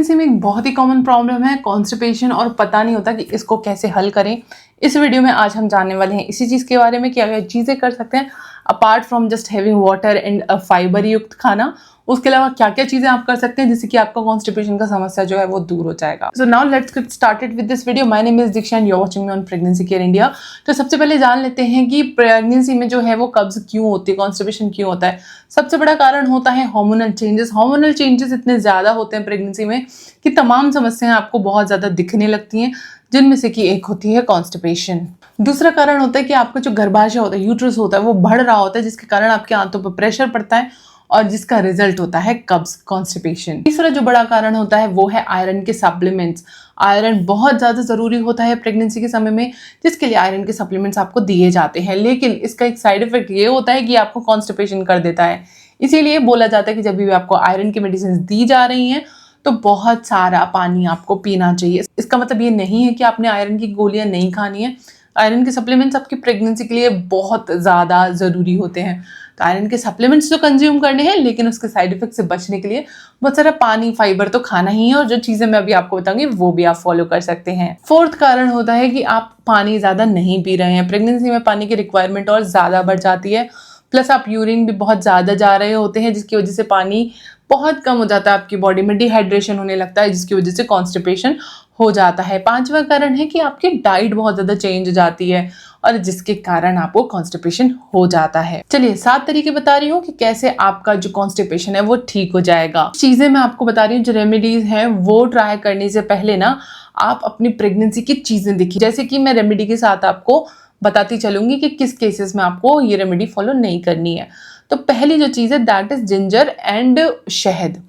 Pregnancy में एक बहुत ही कॉमन प्रॉब्लम है कॉन्स्टिपेशन, और पता नहीं होता कि इसको कैसे हल करें। इस वीडियो में आज हम जानने वाले हैं इसी चीज़ के बारे में, क्या क्या चीज़ें कर सकते हैं apart from just having water and fibre युक्त खाना। उसके अलावा क्या क्या चीज़ें आप कर सकते हैं जिससे कि आपका कॉन्स्टिपेशन का समस्या जो है वो दूर हो जाएगा। So now let's get started with this video. My name is Diksha and you are watching me on pregnancy care India. तो सबसे पहले जान लेते हैं कि प्रेगनेंसी में जो है वो कब्ज क्यों होती है, कॉन्स्टिपेशन क्यों होता है। सबसे बड़ा कारण होता है हार्मोनल चेंजेस। हार्मोनल चेंजेस इतने ज़्यादा होते हैं प्रेगनेंसी में कि तमाम समस्याएं आपको बहुत ज़्यादा दिखने लगती हैं, जिनमें से कि एक होती है कॉन्स्टिपेशन। दूसरा कारण होता है कि आपका जो गर्भाशय होता है, यूट्रस होता है, वो बढ़ रहा होता है, जिसके कारण आपके आंतों पर प्रेशर पड़ता है और जिसका रिजल्ट होता है कब्ज, कॉन्स्टिपेशन। तीसरा जो बड़ा कारण होता है वो है आयरन के सप्लीमेंट्स। आयरन बहुत ज़्यादा ज़रूरी होता है प्रेगनेंसी के समय में, जिसके लिए आयरन के सप्लीमेंट्स आपको दिए जाते हैं। लेकिन इसका एक साइड इफेक्ट ये होता है कि आपको कॉन्स्टिपेशन कर देता है। इसीलिए बोला जाता है कि जब भी आपको आयरन की मेडिसिन दी जा रही हैं तो बहुत सारा पानी आपको पीना चाहिए। इसका मतलब ये नहीं है कि आपने आयरन की गोलियां नहीं खानी है। आयरन के सप्लीमेंट्स आपकी प्रेगनेंसी के लिए बहुत ज़्यादा ज़रूरी होते हैं। तो आयरन के सप्लीमेंट्स तो कंज्यूम करने हैं, लेकिन उसके साइड इफेक्ट से बचने के लिए बहुत सारा पानी, फाइबर तो खाना ही है, और जो चीज़ें मैं अभी आपको बताऊंगी वो भी आप फॉलो कर सकते हैं। फोर्थ कारण होता है कि आप पानी ज़्यादा नहीं पी रहे हैं। प्रेगनेंसी में पानी की रिक्वायरमेंट और ज़्यादा बढ़ जाती है, प्लस आप यूरिन भी बहुत ज़्यादा जा रहे होते हैं, जिसकी वजह से पानी बहुत कम हो जाता है आपकी बॉडी में, डिहाइड्रेशन होने लगता है, जिसकी वजह से कॉन्स्टिपेशन हो जाता है। पांचवा कारण है कि आपकी डाइट बहुत ज़्यादा चेंज हो जाती है और जिसके कारण आपको कॉन्स्टिपेशन हो जाता है। चलिए 7 तरीके बता रही हूँ कि कैसे आपका जो कॉन्स्टिपेशन है वो ठीक हो जाएगा। चीज़ें मैं आपको बता रही हूँ, जो रेमेडीज हैं वो ट्राई करने से पहले ना आप अपनी प्रेगनेंसी की चीज़ें देखिए। जैसे कि मैं रेमेडी के साथ आपको बताती चलूंगी कि किस केसेस में आपको ये रेमेडी फॉलो नहीं करनी है। तो पहली जो चीज़ है दैट इज जिंजर एंड शहद।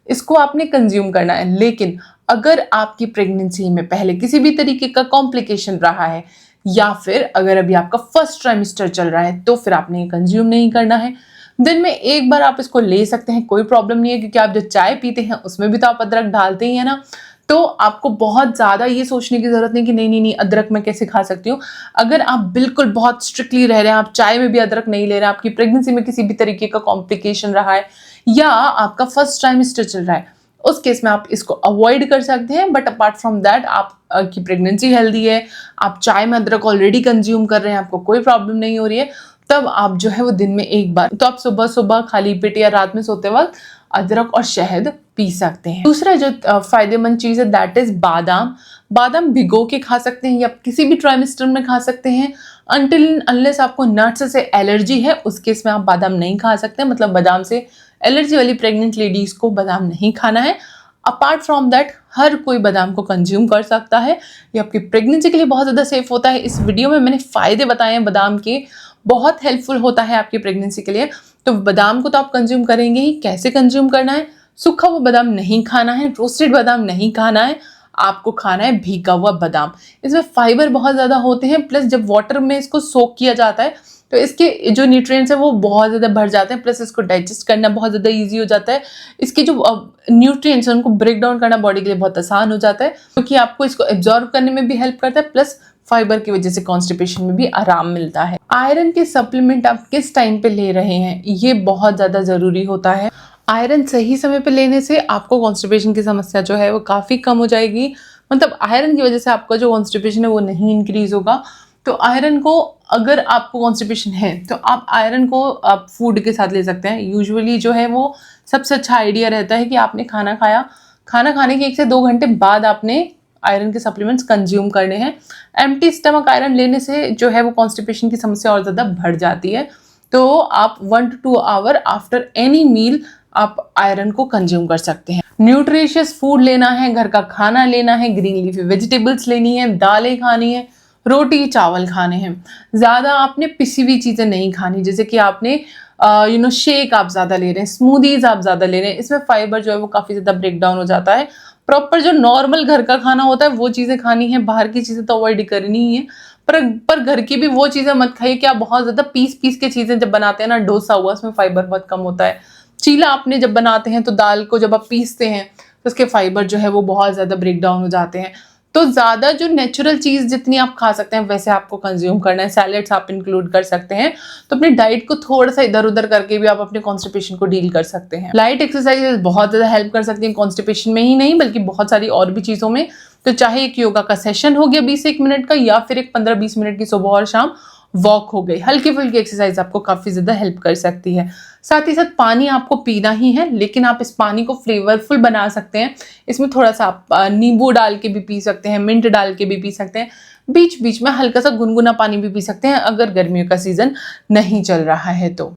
इसको आपने कंज्यूम करना है, लेकिन अगर आपकी प्रेगनेंसी में पहले किसी भी तरीके का कॉम्प्लिकेशन रहा है या फिर अगर अभी आपका फर्स्ट ट्राइमेस्टर चल रहा है तो फिर आपने ये कंज्यूम नहीं करना है। दिन में एक बार आप इसको ले सकते हैं, कोई प्रॉब्लम नहीं है, क्योंकि आप जो चाय पीते हैं उसमें भी तो आप अदरक डालते ही है ना। तो आपको बहुत ज़्यादा ये सोचने की ज़रूरत नहीं कि नहीं अदरक मैं कैसे खा सकती हूँ। अगर आप बिल्कुल बहुत स्ट्रिक्टली रह रहे हैं, आप चाय में भी अदरक नहीं ले रहे हैं, आपकी प्रेगनेंसी में किसी भी तरीके का कॉम्प्लिकेशन रहा है या आपका फर्स्ट ट्राइमेस्टर चल रहा है, उस केस में आप इसको अवॉइड कर सकते हैं। बट अपार्ट फ्रॉम दैट आप की प्रेगनेंसी हेल्दी है, आप चाय में अदरक ऑलरेडी कंज्यूम कर रहे हैं, आपको कोई प्रॉब्लम नहीं हो रही है, तब आप जो है वो दिन में एक बार तो आप सुबह सुबह खाली पेट या रात में सोते वक्त अदरक और शहद पी सकते हैं। दूसरा जो फायदेमंद चीज़ है दैट इज बादाम। बादाम भिगो के खा सकते हैं या किसी भी ट्राइमेस्टर में खा सकते हैं। अनटिल अनलेस आपको नट्स से एलर्जी है, उस केस में आप बादाम नहीं खा सकते। मतलब बादाम से एलर्जी वाली प्रेग्नेंट लेडीज को बादाम नहीं खाना है। अपार्ट फ्रॉम दैट हर कोई बादाम को कंज्यूम कर सकता है। ये आपकी प्रेगनेंसी के लिए बहुत ज़्यादा सेफ होता है। इस वीडियो में मैंने फ़ायदे बताए हैं बादाम के, बहुत हेल्पफुल होता है आपकी प्रेगनेंसी के लिए। तो बादाम को तो आप कंज्यूम करेंगे ही। कैसे कंज्यूम करना है? सूखा हुआ बादाम नहीं खाना है, रोस्टेड बादाम नहीं खाना है, आपको खाना है भीगा हुआ बादाम। इसमें फाइबर बहुत ज़्यादा होते हैं, प्लस जब वाटर में इसको सोक किया जाता है तो इसके जो न्यूट्रिएंट्स है वो बहुत ज़्यादा बढ़ जाते हैं, प्लस इसको डाइजेस्ट करना बहुत ज़्यादा ईजी हो जाता है। इसके जो न्यूट्रिएंट्स हैं उनको ब्रेक डाउन करना बॉडी के लिए बहुत आसान हो जाता है, क्योंकि आपको इसको एब्जॉर्ब करने में भी हेल्प करता है, प्लस फाइबर की वजह से कॉन्स्टिपेशन में भी आराम मिलता है। आयरन के सप्लीमेंट आप किस टाइम पे ले रहे हैं ये बहुत ज़्यादा ज़रूरी होता है। आयरन सही समय पे लेने से आपको कॉन्स्टिपेशन की समस्या जो है वो काफ़ी कम हो जाएगी। मतलब आयरन की वजह से आपका जो कॉन्स्टिपेशन है वो नहीं इंक्रीज होगा। तो आयरन को, अगर आपको कॉन्स्टिपेशन है तो आप आयरन को आप फूड के साथ ले सकते हैं। यूजुअली जो है वो सबसे अच्छा आइडिया रहता है कि आपने खाना खाया, खाना खाने के 1 से 2 घंटे बाद आपने आयरन के सप्लीमेंट्स कंज्यूम करने हैं। एम्प्टी स्टमक आयरन लेने से जो है वो कॉन्स्टिपेशन की समस्या और ज़्यादा बढ़ जाती है। तो आप 1 to 2 hour after any meal आप आयरन को कंज्यूम कर सकते हैं। न्यूट्रिशियस फूड लेना है, घर का खाना लेना है, ग्रीन लीफी वेजिटेबल्स लेनी है, दालें खानी है, रोटी चावल खाने हैं। ज़्यादा आपने पिसी हुई चीज़ें नहीं खानी, जैसे कि आपने शेक आप ज़्यादा ले रहे हैं, स्मूदीज आप ज़्यादा ले रहे हैं, इसमें फाइबर जो है वो काफ़ी ज़्यादा ब्रेक डाउन हो जाता है। प्रॉपर जो नॉर्मल घर का खाना होता है वो चीज़ें खानी है, बाहर की चीज़ें तो अवॉइड करनी ही है। पर घर की भी वो चीज़ें मत खाइए कि आप बहुत ज़्यादा पीस के चीज़ें जब बनाते हैं ना, डोसा हुआ उसमें फाइबर बहुत कम होता है। चीला आपने जब बनाते हैं तो दाल को जब आप पीसते हैं तो उसके फाइबर जो है वो बहुत ज़्यादा ब्रेक डाउन हो जाते हैं। तो ज़्यादा जो नेचुरल चीज़ जितनी आप खा सकते हैं वैसे आपको कंज्यूम करना है। सैलेड्स आप इंक्लूड कर सकते हैं, तो अपनी डाइट को थोड़ा सा इधर उधर करके भी आप अपने कॉन्स्टिपेशन को डील कर सकते हैं। लाइट एक्सरसाइजेस बहुत ज़्यादा हेल्प कर सकती हैं कॉन्स्टिपेशन में ही नहीं बल्कि बहुत सारी और भी चीज़ों में। तो चाहे एक योगा का सेशन हो गया 20 से 1 मिनट का, या फिर एक 15-20 मिनट की सुबह और शाम वॉक हो गई, हल्की फुल्की एक्सरसाइज आपको काफ़ी ज़्यादा हेल्प कर सकती है। साथ ही साथ पानी आपको पीना ही है, लेकिन आप इस पानी को फ्लेवरफुल बना सकते हैं। इसमें थोड़ा सा आप नींबू डाल के भी पी सकते हैं, मिंट डाल के भी पी सकते हैं, बीच बीच में हल्का सा गुनगुना पानी भी पी सकते हैं अगर गर्मियों का सीज़न नहीं चल रहा है तो।